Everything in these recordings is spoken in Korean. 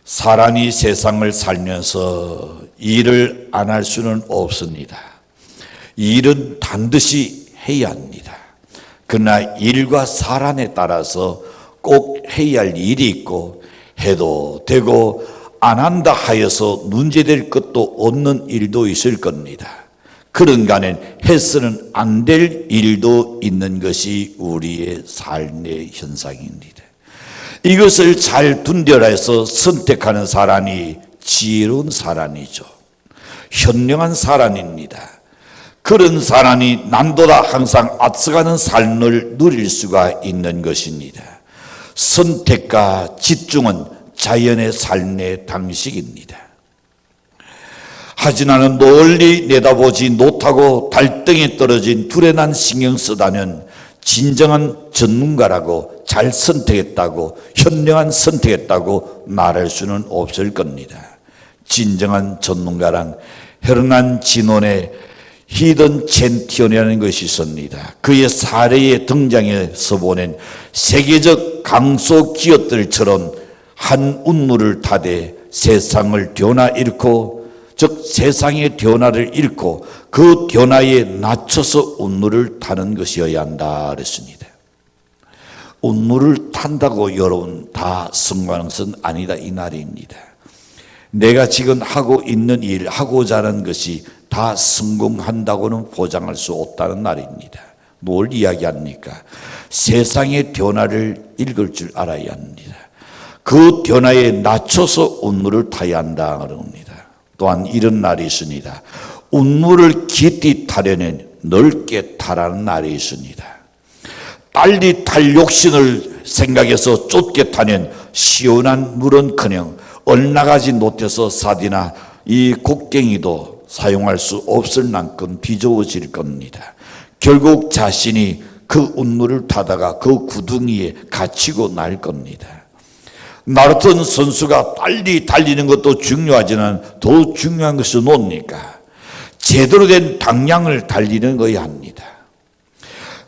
사람이 세상을 살면서 일을 안 할 수는 없습니다. 일은 반드시 해야 합니다. 그러나 일과 사람에 따라서 꼭 해야 할 일이 있고 해도 되고 안 한다 하여서 문제될 것도 없는 일도 있을 겁니다. 그런 간엔 해서는 안 될 일도 있는 것이 우리의 삶의 현상입니다. 이것을 잘 분별해서 선택하는 사람이 지혜로운 사람이죠. 현명한 사람입니다. 그런 사람이 남보다 항상 앞서가는 삶을 누릴 수가 있는 것입니다. 선택과 집중은 자연의 삶의 방식입니다. 하지만 멀리 내다보지 못하고 달등에 떨어진 불에 난 신경 쓰다면 진정한 전문가라고 잘 선택했다고 현명한 선택했다고 말할 수는 없을 겁니다. 진정한 전문가란 헤르난 진원의 히든 챔피언이라는 것이 있습니다. 그의 사례의 등장에서 보낸 세계적 강소 기업들처럼 한 운물을 타되 세상을 변화 잃고, 즉 세상의 변화를 잃고 그 변화에 낮춰서 운물을 타는 것이어야 한다 그랬습니다. 운물을 탄다고 여러분 다 성공하는 것은 아니다 이 말입니다. 내가 지금 하고 있는 일, 하고자 하는 것이 다 성공한다고는 보장할 수 없다는 말입니다. 뭘 이야기합니까? 세상의 변화를 읽을 줄 알아야 합니다. 그 변화에 낮춰서 운물을 타야 한다 그럽니다. 또한 이런 날이 있습니다. 운물을 깊이 타려면 넓게 타라는 날이 있습니다. 빨리 탈 욕심을 생각해서 좁게 타면 시원한 물은커녕 엇나가지 못해서 사디나 이 곡괭이도 사용할 수 없을 만큼 비좁아질 겁니다. 결국 자신이 그 운물을 타다가 그 구덩이에 갇히고 날 겁니다. 마라톤 선수가 빨리 달리는 것도 중요하지만 더 중요한 것은 뭡니까? 제대로 된 방향을 달리는 거야 합니다.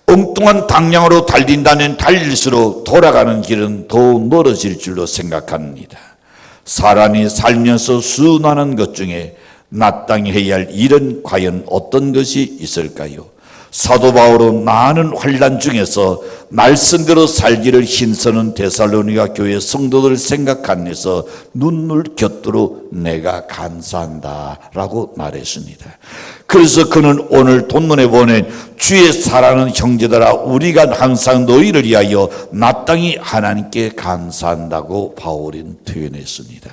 엉뚱한 방향으로 달린다면 달릴수록 돌아가는 길은 더 멀어질 줄로 생각합니다. 사람이 살면서 수많은 것 중에 마땅히 해야 할 일은 과연 어떤 것이 있을까요? 사도 바울은 많은 환난 중에서 말씀대로 살기를 힘쓰는 데살로니가 교회 성도들 생각하면서 눈물 곁으로 내가 감사한다 라고 말했습니다. 그래서 그는 오늘 본문에 보낸 주의 사랑하는 형제들아 우리가 항상 너희를 위하여 마땅히 하나님께 감사한다고 바울은 표현했습니다.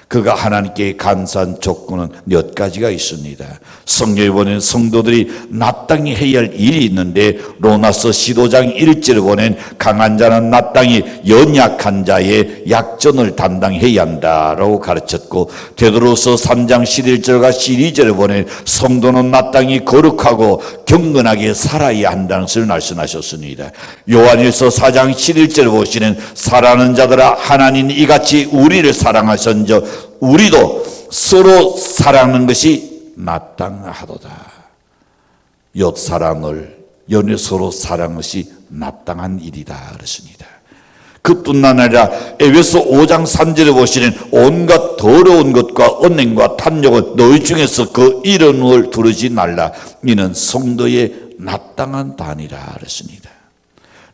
그가 하나님께 감사한 조건은 몇 가지가 있습니다. 성경에 보낸 성도들이 마땅히 해야 할 일이 있는데 로마서 15장 1절에 보낸 강한 자는 마땅히 연약한 자의 약전을 담당해야 한다라고 가르쳤고, 베드로서 3장 11절과 12절에 보낸 성도는 마땅히 거룩하고 경건하게 살아야 한다는 것을 말씀하셨습니다. 요한일서 4장 11절에 보시는 사랑하는 자들아 하나님 이같이 우리를 사랑하셨은즉 우리도 서로 사랑하는 것이 마땅하도다. 옆 사람을 연애 서로 사랑하는 것이 마땅한 일이다 그랬습니다. 그뿐만 아니라 에베소 5장 3절에 보시는 온갖 더러운 것과 언행과 탐욕은 너희 중에서 그 이름을 두르지 말라. 이는 성도의 마땅한 단이라 그랬습니다.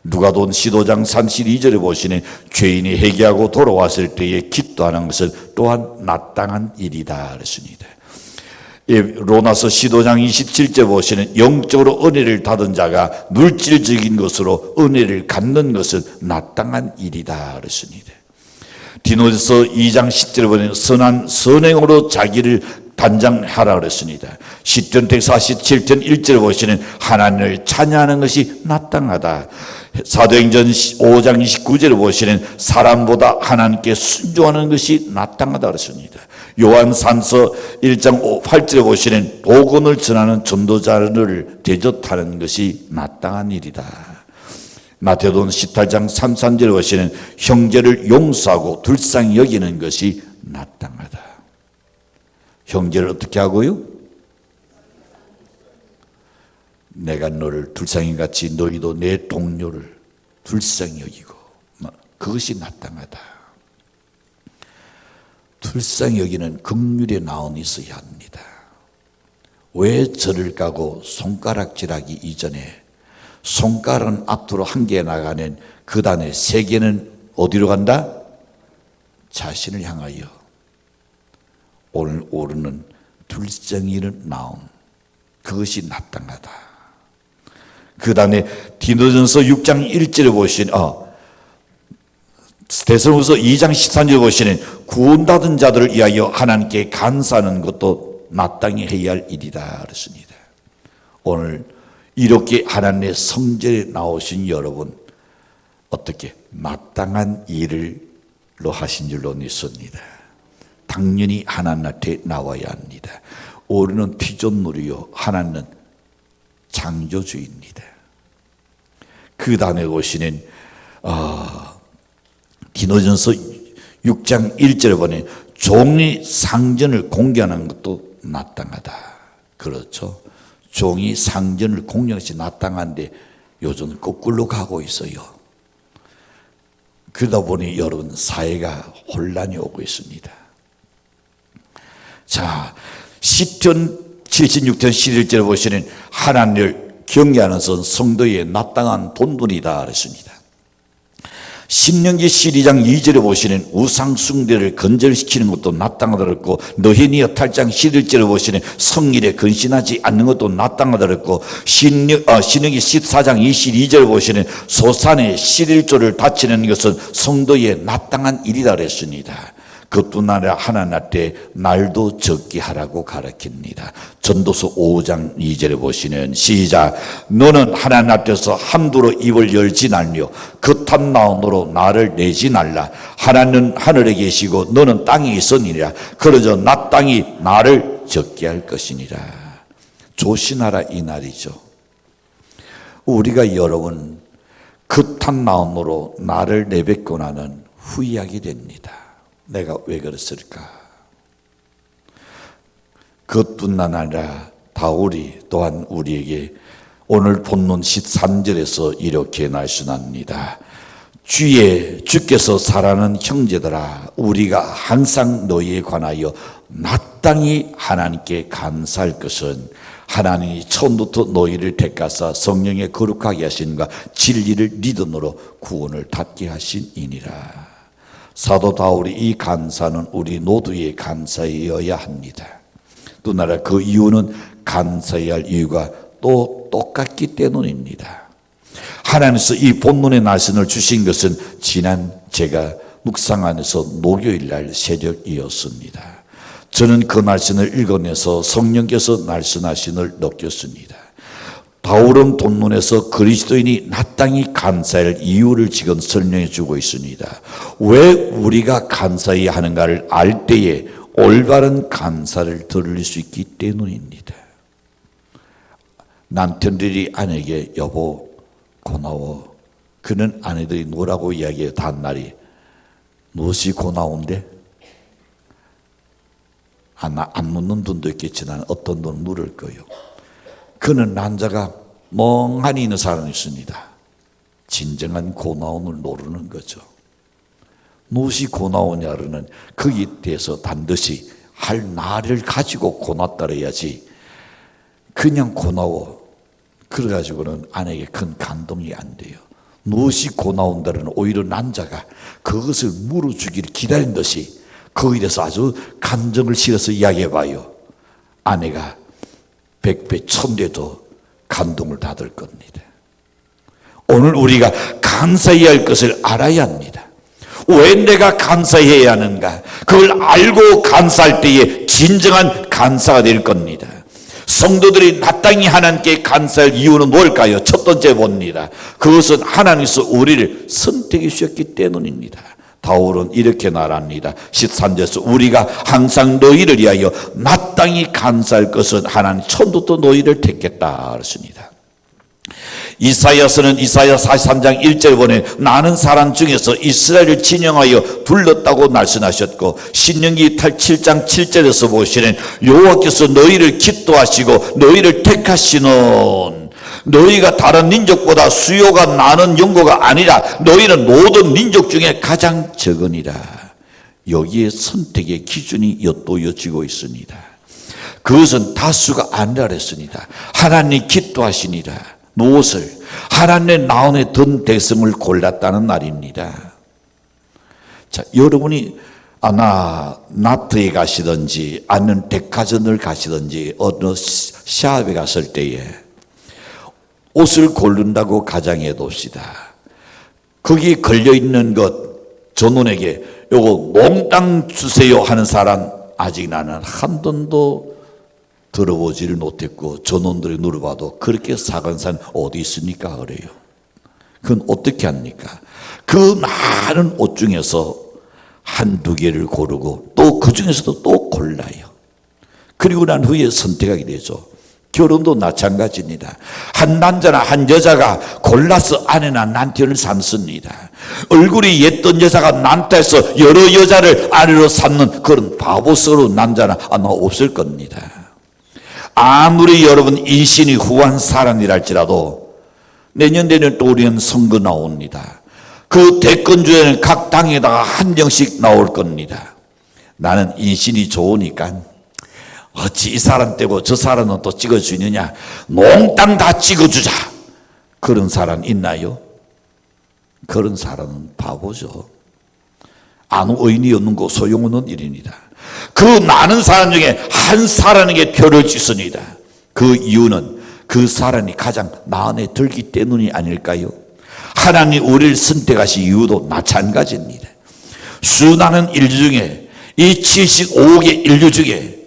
누가복음 15장 32절에 보시는 죄인이 회개하고 돌아왔을 때에 기도하는 것은 또한 마땅한 일이다 그랬습니다. 로마서 15장 27절 보시는 영적으로 은혜를 받은 자가 물질적인 것으로 은혜를 갖는 것은 마땅한 일이다 그랬습니다. 디모데서 2장 10절에 보면 선한 선행으로 자기를 단장하라 그랬습니다. 시편택 47편 1절에 보시는 하나님을 찬양하는 것이 마땅하다. 사도행전 5장 29절에 보시는 사람보다 하나님께 순종하는 것이 마땅하다 그랬습니다. 요한산서 1장 8절에 보시는 복음을 전하는 전도자를 대접하는 것이 마땅한 일이다. 마태복음 18장 33절에 보시는 형제를 용서하고 불쌍히 여기는 것이 마땅하다. 형제를 어떻게 하고요? 내가 너를 불쌍히 같이 너희도 내 동료를 불쌍히 여기고, 그것이 마땅하다. 불쌍히 여기는 긍휼의 나온이 있어야 합니다. 왜 절을 가고 손가락질하기 이전에 손가락은 앞으로 한 개 나가는 그 다음에 세 개는 어디로 간다? 자신을 향하여. 오늘 오르는 불쌍히는 나온, 그것이 마땅하다. 그 다음에 디모데전서 6장 1절에 보시는 데살로니가서 2장 13절에 보시는 구원받은 자들을 위하여 하나님께 감사하는 것도 마땅히 해야 할 일이다 그랬습니다. 오늘 이렇게 하나님의 성전에 나오신 여러분, 어떻게 마땅한 일을로 하신 줄로 믿습니다. 당연히 하나님 앞에 나와야 합니다. 우리는 피조물이요, 하나님은 창조주입니다. 그 다음에 보시는 디모데전서 6장 1절에 보니 종이 상전을 공경하는 것도 마땅하다. 그렇죠. 종이 상전을 공경하는 것이 마땅한데 요즘 거꾸로 가고 있어요. 그러다 보니 여러분 사회가 혼란이 오고 있습니다. 자, 시편 76편 11절에 보시는 하나님을 경외하는 것은 성도의 마땅한 본분이다 그랬습니다. 신명기 12장 2절에 보시는 우상 숭배를 건절시키는 것도 마땅하다 그랬고, 느헤미야 8장 11절에 보시는 성일에 근신하지 않는 것도 마땅하다 그랬고, 신명기 14장 22절에 보시는 소산의 11조를 바치는 것은 성도의 마땅한 일이다 그랬습니다. 그것뿐 아니라 하나님 앞에 날도 적게 하라고 가르칩니다. 전도서 5장 2절에 보시는 시작. 너는 하나님 앞에서 함부로 입을 열지 말며 겉한 마음으로 나를 내지 말라. 하나님은 하늘에 계시고 너는 땅에 있으니라. 그러저 나 땅이 나를 적게 할 것이니라. 조심하라 이 날이죠. 우리가 여러분 겉한 마음으로 나를 내뱉고 나는 후회하게 됩니다. 내가 왜 그랬을까? 그것뿐 아니라 바울이 또한 우리에게 오늘 본문 13절에서 이렇게 말씀합니다. 주께서 사랑하는 형제들아, 우리가 항상 너희에 관하여 마땅히 하나님께 감사할 것은 하나님이 처음부터 너희를 택하사 성령에 거룩하게 하신과 진리를 믿음으로 구원을 받게 하신이니라. 사도 바울이 이 감사는 우리 모두의 감사여야 합니다. 또 나라 그 이유는 감사해야 할 이유가 또 똑같기 때문입니다. 하나님께서 이 본문의 말씀을 주신 것은 지난 제가 묵상 안에서 목요일 날 새벽이었습니다. 저는 그 말씀을 읽어내서 성령께서 말씀하신을 느꼈습니다. 바울은 본문에서 그리스도인이 마땅히 감사할 이유를 지금 설명해 주고 있습니다. 왜 우리가 감사해야 하는가를 알 때에 올바른 감사를 들을 수 있기 때문입니다. 남편들이 아내에게 여보 고마워. 그는 아내들이 노라고 이야기해요. 단말이 무엇이 고마운데? 안 묻는 분도 있겠지만 어떤 분은 물을 거예요. 그는 남자가 멍하니 있는 사람이 있습니다. 진정한 고나움을 모르는 거죠. 무엇이 고나우냐는 거기에 대해서 반드시 할 말을 가지고 고맙다 그래야지 그냥 고나워 그래가지고는 아내에게 큰 감동이 안 돼요. 무엇이 고나운다는 오히려 남자가 그것을 물어주기를 기다린 듯이 거기에 대해서 아주 감정을 실어서 이야기해봐요. 아내가 100배 1000배도 감동을 받을 겁니다. 오늘 우리가 감사해야 할 것을 알아야 합니다. 왜 내가 감사해야 하는가? 그걸 알고 감사할 때에 진정한 감사가 될 겁니다. 성도들이 마땅히 하나님께 감사할 이유는 뭘까요? 첫 번째 봅니다. 그것은 하나님께서 우리를 선택해 주셨기 때문입니다. 바울은 이렇게 말합니다. 13절에서 우리가 항상 너희를 위하여 마땅히 감사할 것은 하나님 처음부터 너희를 택했다 그랬습니다. 이사야서는 이사야 43장 1절 보내 나는 사람 중에서 이스라엘을 진영하여 불렀다고 말씀하셨고, 신명기 7장 7절에서 보시는 여호와께서 너희를 기도하시고 너희를 택하시는 너희가 다른 민족보다 수요가 많은 영고가 아니라 너희는 모든 민족 중에 가장 적으니라. 여기에 선택의 기준이 엿보여지고 있습니다. 그것은 다수가 아니라 그랬습니다. 하나님 기뻐하시니라. 무엇을? 하나님의 나온의 든 대성을 골랐다는 말입니다. 자, 여러분이 나트에 가시든지 아니면 백화점을 가시든지 어느 샵에 갔을 때에 옷을 고른다고 가정해 봅시다. 거기에 걸려있는 것 전원에게 요거 몽땅 주세요 하는 사람 아직 나는 한 번도 들어보지를 못했고 전원들이 물어봐도 그렇게 사간 사람 어디 있습니까? 그래요. 그건 어떻게 합니까? 그 많은 옷 중에서 한두 개를 고르고 또 그 중에서도 또 골라요. 그리고 난 후에 선택하게 되죠. 결혼도 마찬가지입니다. 한 남자나 한 여자가 골라서 아내나 남편을 삼습니다. 얼굴이 예쁜 여자가 남자에서 여러 여자를 아내로 삼는 그런 바보스러운 남자는 아마 없을 겁니다. 아무리 여러분 인신이 후한 사람이랄지라도 내년 되면 또 우리는 선거 나옵니다. 그 대권주에는 각 당에다가 한 명씩 나올 겁니다. 나는 인신이 좋으니까 어찌 이 사람 떼고 저 사람은 또 찍어주느냐, 몽땅 다 찍어주자. 그런 사람 있나요? 그런 사람은 바보죠. 아무 의미 없는 거 소용없는 일입니다. 그 많은 사람 중에 한 사람에게 표를 짓습니다. 그 이유는 그 사람이 가장 마음에 들기 때문이 아닐까요? 하나님 우리를 선택하신 이유도 마찬가지입니다. 수많은 인류 중에 이 75억의 인류 중에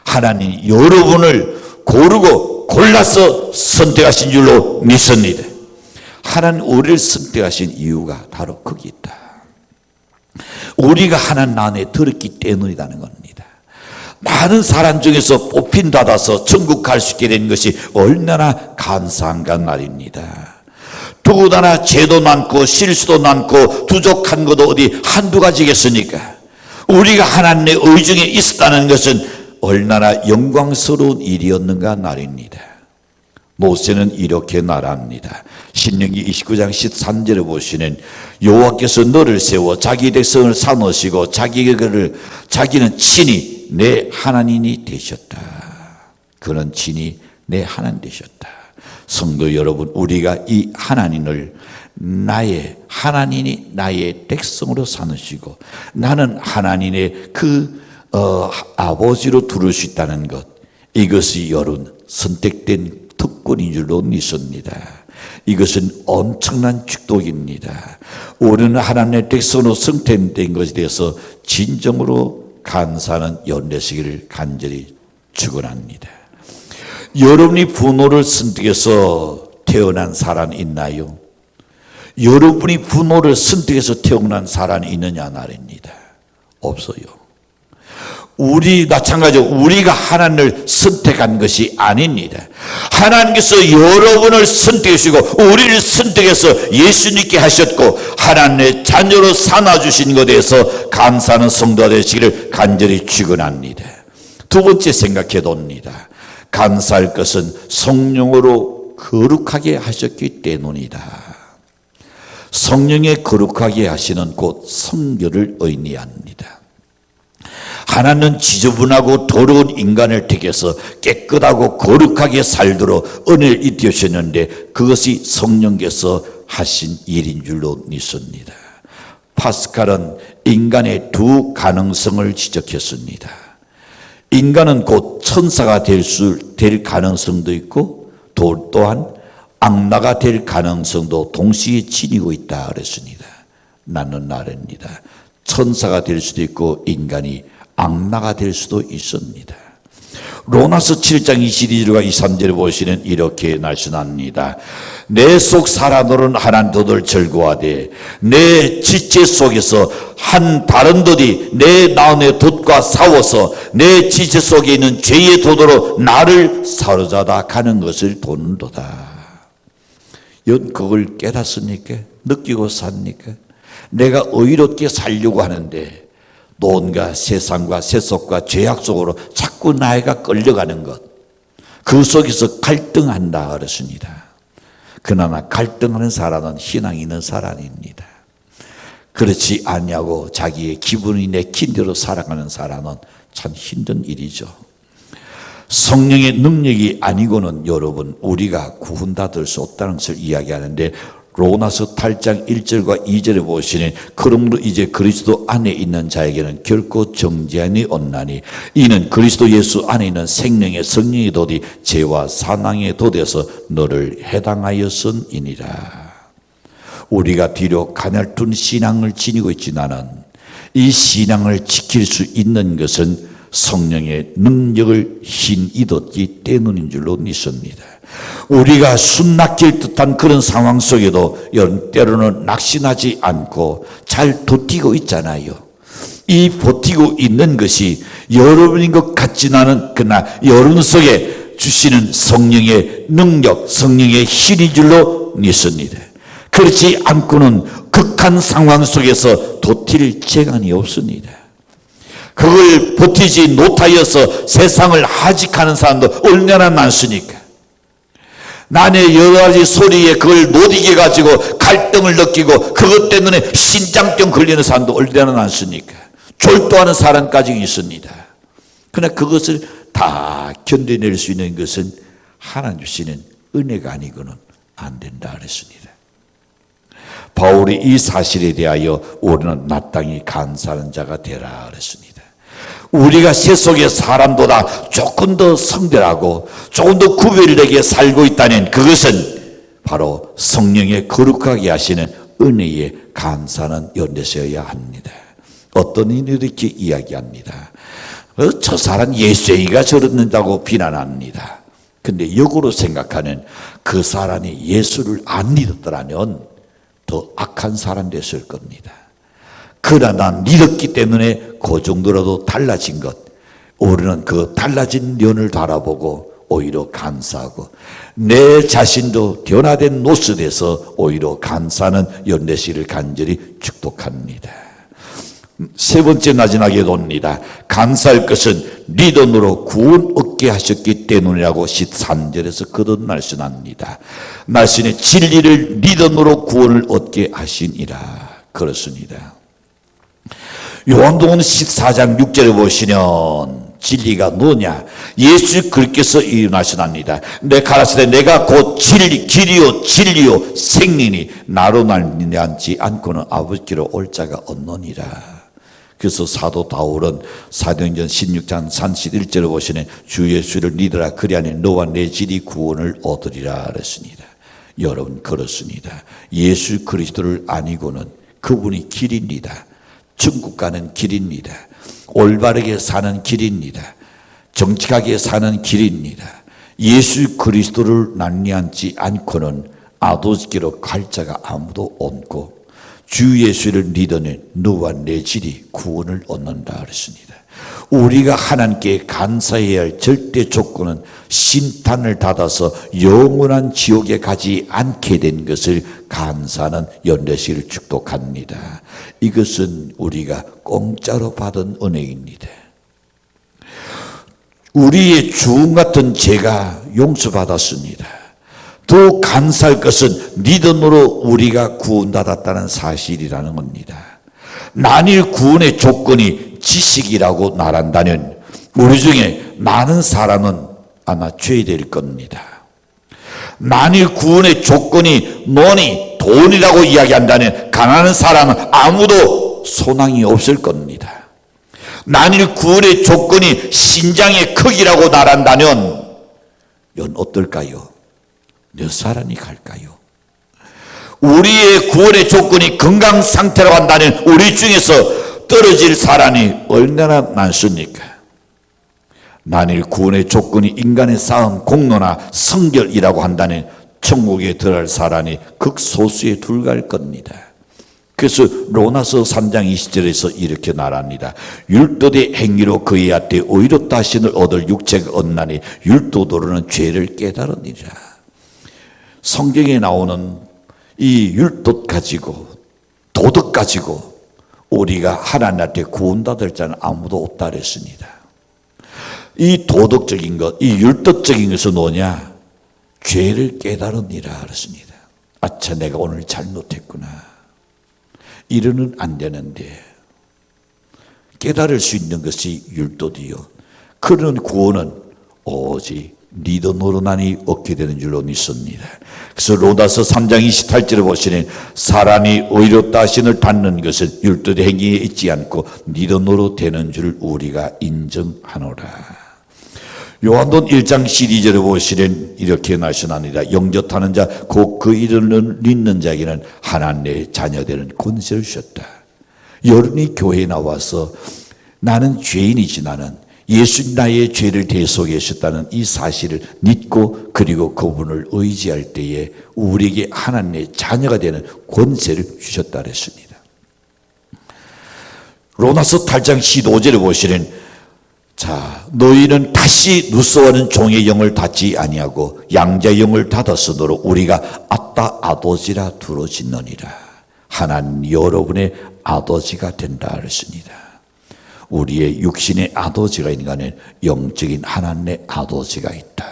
하나님 여러분을 고르고 골라서 선택하신 줄로 믿습니다. 하나님 우리를 선택하신 이유가 바로 거기 있다. 우리가 하나님 안에 들었기 때문이라는 겁니다. 많은 사람 중에서 뽑힌받아서 천국 갈 수 있게 된 것이 얼마나 감사한가 말입니다. 더구나 죄도 많고 실수도 많고 부족한 것도 어디 한두 가지겠습니까? 우리가 하나님의 의중에 있었다는 것은 얼마나 영광스러운 일이었는가 말입니다. 모세는 이렇게 말합니다. 신명기 29장 13절에 보시는 여호와께서 너를 세워 자기 백성을 삼으시고 자기는 친히 내 하나님이 되셨다. 그는 친히 내 하나님 되셨다. 성도 여러분, 우리가 이 하나님을 하나님이 나의 백성으로 삼으시고 나는 하나님의 아버지로 두를 수 있다는 것, 이것이 여러분 선택된 특권인 줄로 믿습니다. 이것은 엄청난 축복입니다. 우리는 하나님의 백성으로 선택된 것에 대해서 진정으로 감사하는 연례시기를 간절히 축원합니다. 여러분이 부모를 선택해서 태어난 사람이 있나요? 여러분이 부모를 선택해서 태어난 사람이 있느냐 말입니다. 없어요. 마찬가지로 우리가 하나님을 선택한 것이 아닙니다. 하나님께서 여러분을 선택하시고 우리를 선택해서 예수님께 하셨고 하나님의 자녀로 삼아주신 것에 대해서 감사하는 성도가 되시기를 간절히 축원합니다. 두 번째 생각해 봅니다. 감사할 것은 성령으로 거룩하게 하셨기 때문이다. 성령의 거룩하게 하시는 곧 성결을 의미합니다. 하나님은 지저분하고 더러운 인간을 택해서 깨끗하고 거룩하게 살도록 은혜를 입히셨는데 그것이 성령께서 하신 일인 줄로 믿습니다. 파스칼은 인간의 두 가능성을 지적했습니다. 인간은 곧 천사가 될 가능성도 있고 또한 악마가 될 가능성도 동시에 지니고 있다 그랬습니다. 나는 나랍니다. 천사가 될 수도 있고 인간이 악마가 될 수도 있습니다. 로마서 7장 22절과 23절에 보시는 이렇게 말씀합니다. 내 속 사람들은 하나님 덫을 절거하되 내 지체 속에서 한 다른 덫이 내 마음의 덫과 싸워서 내 지체 속에 있는 죄의 덫으로 나를 사로잡아 가는 것을 보는도다. 그걸 깨닫습니까? 느끼고 삽니까? 내가 의롭게 살려고 하는데 뭔가 세상과 세속과 죄악 속으로 자꾸 나이가 끌려가는 것, 그 속에서 갈등한다 그랬습니다. 그러나 갈등하는 사람은 신앙이 있는 사람입니다. 그렇지 않냐고 자기의 기분이 내킨 대로 살아가는 사람은 참 힘든 일이죠. 성령의 능력이 아니고는 여러분 우리가 구원받을 수 없다는 것을 이야기하는데, 로마서 8장 1절과 2절에 보시니 그러므로 이제 그리스도 안에 있는 자에게는 결코 정죄함이 없나니 이는 그리스도 예수 안에 있는 생명의 성령의 돛이 죄와 사망의 돛에서 너를 해당하였음이니라. 우리가 비록 가냘픈 신앙을 지니고 있지만은 이 신앙을 지킬 수 있는 것은 성령의 능력을 힘입었기 때문인 줄로 믿습니다. 우리가 숨 막힐 듯한 그런 상황 속에도 때로는 낙심하지 않고 잘 버티고 있잖아요. 이 버티고 있는 것이 여러분인 것 같지는 않은, 그러나 여러분 속에 주시는 성령의 능력, 성령의 힘인 줄로 믿습니다. 그렇지 않고는 극한 상황 속에서 버틸 재간이 없습니다. 그걸 버티지 못하여서 세상을 하직하는 사람도 얼마나 많습니까? 남의 여러 가지 소리에 그걸 못 이겨가지고 갈등을 느끼고 그것 때문에 신장병 걸리는 사람도 얼마나 많습니까? 졸도하는 사람까지 있습니다. 그러나 그것을 다 견뎌낼 수 있는 것은 하나님 주시는 은혜가 아니고는 안 된다 그랬습니다. 바울이 이 사실에 대하여 우리는 마땅히 감사하는 자가 되라 그랬습니다. 우리가 세속의 사람보다 조금 더 성별하고 조금 더 구별되게 살고 있다는 그것은 바로 성령의 거룩하게 하시는 은혜에 감사하는 연대셔야 합니다. 어떤 이들이 이렇게 이야기합니다. 저 사람 예수이가 저런다고 비난합니다. 근데 역으로 생각하는 그 사람이 예수를 안 믿었더라면 더 악한 사람 됐을 겁니다. 그러나 믿었기 때문에 그 정도라도 달라진 것, 우리는 그 달라진 면을 바라보고 오히려 감사하고 내 자신도 변화된 노릇에서 오히려 감사하는 연대시를 간절히 축복합니다. 세 번째 마지막에 봅니다. 감사할 것은 믿음으로 구원 얻게 하셨기 때문이라고 13절에서 거듭 말씀합니다. 말씀에 진리를 믿음으로 구원을 얻게 하시니라. 그렇습니다. 요한복음 14장 6절에 보시면 진리가 뭐냐? 예수 그리스도께서 일어나시납니다. 내가 가라사대 내가 곧 진리, 길이요 진리요 생명이니 나로 말미암지 않고는 아버지께로 올 자가 없느니라. 그래서 사도 바울은 사도행전 16장 31절에 보시면 주 예수를 믿으라 그리하니 너와 내 집이 구원을 얻으리라 그랬습니다. 여러분 그렇습니다. 예수 그리스도를 아니고는 그분이 길입니다. 천국 가는 길입니다. 올바르게 사는 길입니다. 정직하게 사는 길입니다. 예수 그리스도를 낭리하지 않고는 아버지께로 갈 자가 아무도 없고 주 예수를 믿으니 너와 내 질이 구원을 얻는다 그랬습니다. 우리가 하나님께 감사해야 할 절대 조건은 심판을 받아서 영원한 지옥에 가지 않게 된 것을 감사하는 연대시를 축복합니다. 이것은 우리가 공짜로 받은 은혜입니다. 우리의 주음 같은 죄가 용서받았습니다. 더 감사할 것은 믿음으로 우리가 구원받았다는 사실이라는 겁니다. 만일 구원의 조건이 지식이라고 말한다면 우리 중에 많은 사람은 아마 죄될 겁니다. 만일 구원의 조건이 뭐니 돈이라고 이야기한다면 가난한 사람은 아무도 소망이 없을 겁니다. 만일 구원의 조건이 신장의 크기라고 말한다면 이건 어떨까요? 몇 사람이 갈까요? 우리의 구원의 조건이 건강 상태라고 한다면 우리 중에서 떨어질 사람이 얼마나 많습니까? 만일 구원의 조건이 인간의 쌓은 공로나 성결이라고 한다면 천국에 들어갈 사람이 극소수에 불과할 겁니다. 그래서 로마서 3장 20절에서 이렇게 말합니다. 율도의 행위로 그의 앞에 의롭다 하심을 얻을 육체가 없나니 율도도로는 죄를 깨달으니라. 성경에 나오는 이 율법 가지고 도덕 가지고 우리가 하나님한테 구원받을 자는 아무도 없다 그랬습니다. 이 도덕적인 것, 이 율법적인 것은 뭐냐? 죄를 깨달으니라 그랬습니다. 아차 내가 오늘 잘못했구나. 이러는 안 되는데 깨달을 수 있는 것이 율도디요. 그런 구원은 오직 니도 노르나니 얻게 되는 줄로 믿습니다. 그래서 로마서 3장 28절에 보시면 사람이 의롭다 하심을 받는 것은 율도의 행위에 있지 않고 니도 노로 되는 줄 우리가 인정하노라. 요한복음 1장 12절에 보시면 이렇게 말씀합니다. 영접하는 자 곧 그 이름을 믿는 자에게는 하나님의 자녀되는 권세를 주셨다. 여러분이 교회에 나와서 나는 죄인이지 나는 예수님 나의 죄를 대속해 주셨다는 이 사실을 믿고 그리고 그분을 의지할 때에 우리에게 하나님의 자녀가 되는 권세를 주셨다 그랬습니다. 로마서 8장 15절에 보시면 자 너희는 다시 누스와는 종의 영을 닫지 아니하고 양자의 영을 닫았으므로 우리가 아따 아버지라 두루짖느니라. 하나님 여러분의 아버지가 된다 그랬습니다. 우리의 육신의 아버지가 있는가는 영적인 하나님의 아버지가 있다.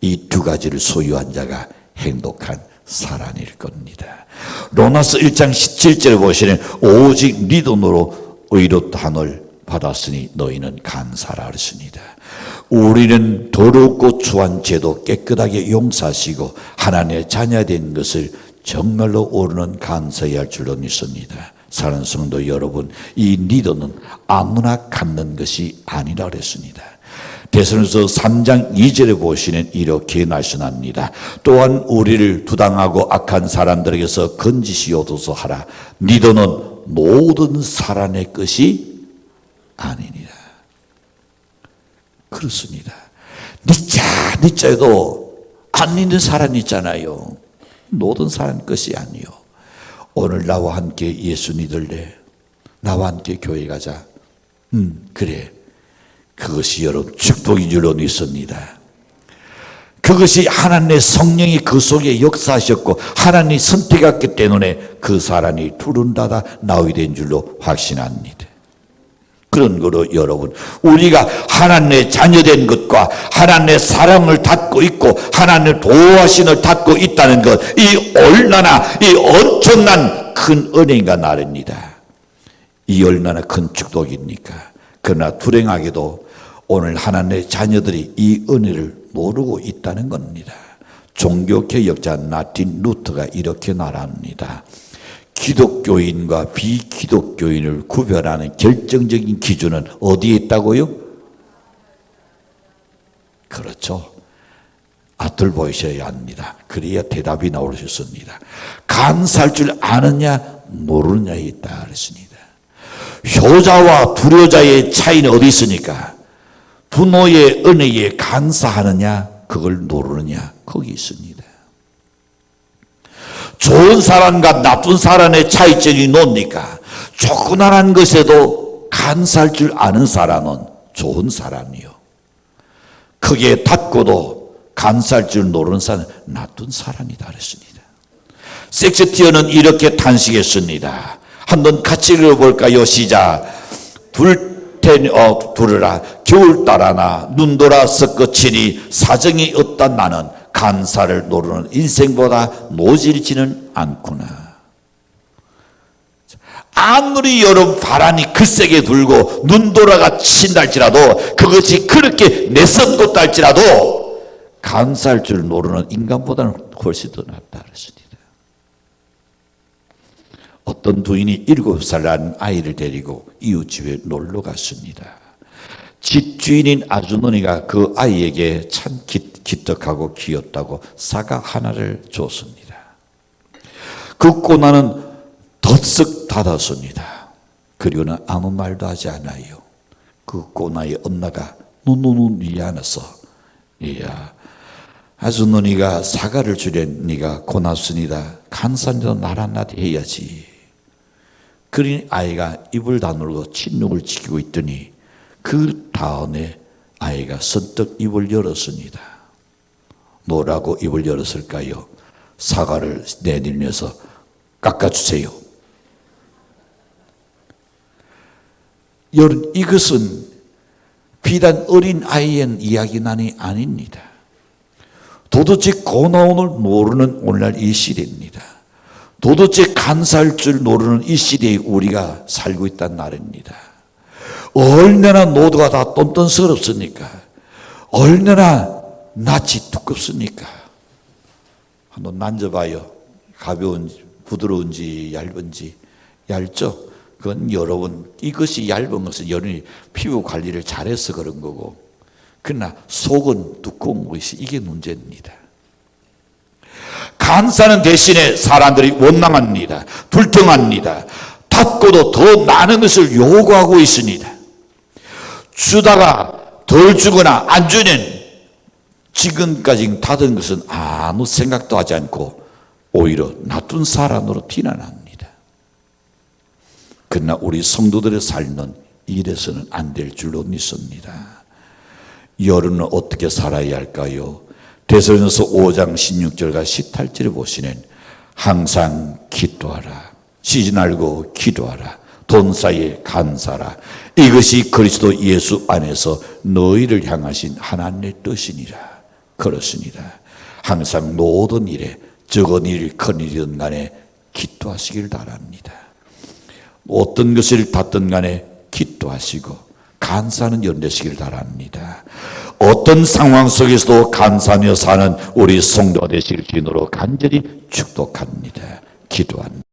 이 두 가지를 소유한 자가 행복한 사람일 겁니다. 로마서 1장 17절에 보시면 오직 믿음으로 의롭다함을 받았으니 너희는 감사라 하셨습니다. 우리는 더럽고 추한 죄도 깨끗하게 용서하시고 하나님의 자녀된 것을 정말로 오르는 감사해야 할 줄로 믿습니다. 사랑하는 성도 여러분, 이 리더는 아무나 갖는 것이 아니라 그랬습니다. 데살로니가서 3장 2절에 보시면 이렇게 말씀합니다. 또한 우리를 부당하고 악한 사람들에게서 건지시옵소서 하라. 리더는 모든 사람의 것이 아니니라. 그렇습니다. 니자에도 안 믿는 사람이 있잖아요. 모든 사람 것이 아니요. 오늘 나와 함께 예수 믿을래? 나와 함께 교회 가자. 그래. 그것이 여러분 축복인 줄로 믿습니다. 그것이 하나님의 성령이 그 속에 역사하셨고 하나님이 선택했기 때문에 그 사람이 푸른다다 나오게 된 줄로 확신합니다. 그런 거로 여러분 우리가 하나님의 자녀된 것과 하나님의 사랑을 받고 있고 하나님의 보호하심을 받고 있다는 것, 이 얼마나 이 엄청난 큰 은혜가 나릅니다. 이 얼마나 큰 축복입니까? 그러나 불행하게도 오늘 하나님의 자녀들이 이 은혜를 모르고 있다는 겁니다. 종교개혁자 마틴 루터가 이렇게 말합니다. 기독교인과 비기독교인을 구별하는 결정적인 기준은 어디에 있다고요? 그렇죠. 앞을 보셔야 합니다. 그래야 대답이 나올 수 있습니다. 감사할 줄 아느냐 모르느냐에 있다 그랬습니다. 효자와 불효자의 차이는 어디 있습니까? 부모의 은혜에 감사하느냐 그걸 모르느냐 거기 있습니다. 좋은 사람과 나쁜 사람의 차이점이 뭡니까? 조그만한 것에도 감사할 줄 아는 사람은 좋은 사람이요. 크게 닫고도 감사할 줄 모르는 사람은 나쁜 사람이다 그랬습니다. 섹스티어는 이렇게 탄식했습니다. 한번 같이 읽어볼까요? 시작. 부르라 겨울 따라나 눈돌아 섞어치니 사정이 없다 나는 감사를 모르는 인생보다 노질지는 않구나. 아무리 여러분 바람이 글세게 불고 눈돌아가 친다 할지라도 그것이 그렇게 내성돋다 할지라도 감사할 줄 모르는 인간보다는 훨씬 더 낫다 그랬습니다. 어떤 부인이 7살 난 아이를 데리고 이웃집에 놀러 갔습니다. 집주인인 아주머니가 그 아이에게 참 기특하고 귀엽다고 사과 하나를 줬습니다. 그 꼬나는 덥석 닫았습니다. 그리고는 아무 말도 하지 않아요. 그 꼬나의 엄마가 눈 미안해서 이야 아주머니가 사과를 주래 네가 고맙습니다. 감사도 말 한마디 해야지. 그러니 아이가 입을 다물고 침묵을 지키고 있더니 그 다음에 아이가 선뜻 입을 열었습니다. 뭐라고 입을 열었을까요? 사과를 내밀면서 깎아주세요. 여러분 이것은 비단 어린 아이의 이야기만이 아닙니다. 도대체 고나움을 모르는 오늘날 이 시대입니다. 도대체 간사할 줄 모르는 이 시대에 우리가 살고 있다는 말입니다. 얼마나 노도가 다 똔똔스럽습니까? 얼마나 낯이 두껍습니까? 한번 만져봐요. 가벼운지 부드러운지 얇은지. 얇죠? 그건 여러분, 이것이 얇은 것은 여러분이 피부 관리를 잘해서 그런 거고, 그러나 속은 두꺼운 것이 이게 문제입니다. 간사는 대신에 사람들이 원망합니다. 불평합니다. 받고도 더 많은 것을 요구하고 있습니다. 주다가 덜 주거나 안 주는, 지금까지 받은 것은 아무 생각도 하지 않고 오히려 나쁜 사람으로 비난합니다. 그러나 우리 성도들의 삶은 이래서는 안 될 줄로 믿습니다. 여러분은 어떻게 살아야 할까요? 데살로니가서 5장 16절과 18절에 보시는 항상 기도하라, 쉬지 말고 기도하라, 돈 사이에 간사라, 이것이 그리스도 예수 안에서 너희를 향하신 하나님의 뜻이니라. 그렇습니다. 항상 모든 일에 적은 일 큰 일이든 간에 기도하시길 바랍니다. 어떤 것을 받든 간에 기도하시고 간사는 연대시길 바랍니다. 어떤 상황 속에서도 간사하며 사는 우리 성도가 되시길 주님으로 간절히 축복합니다. 기도합니다.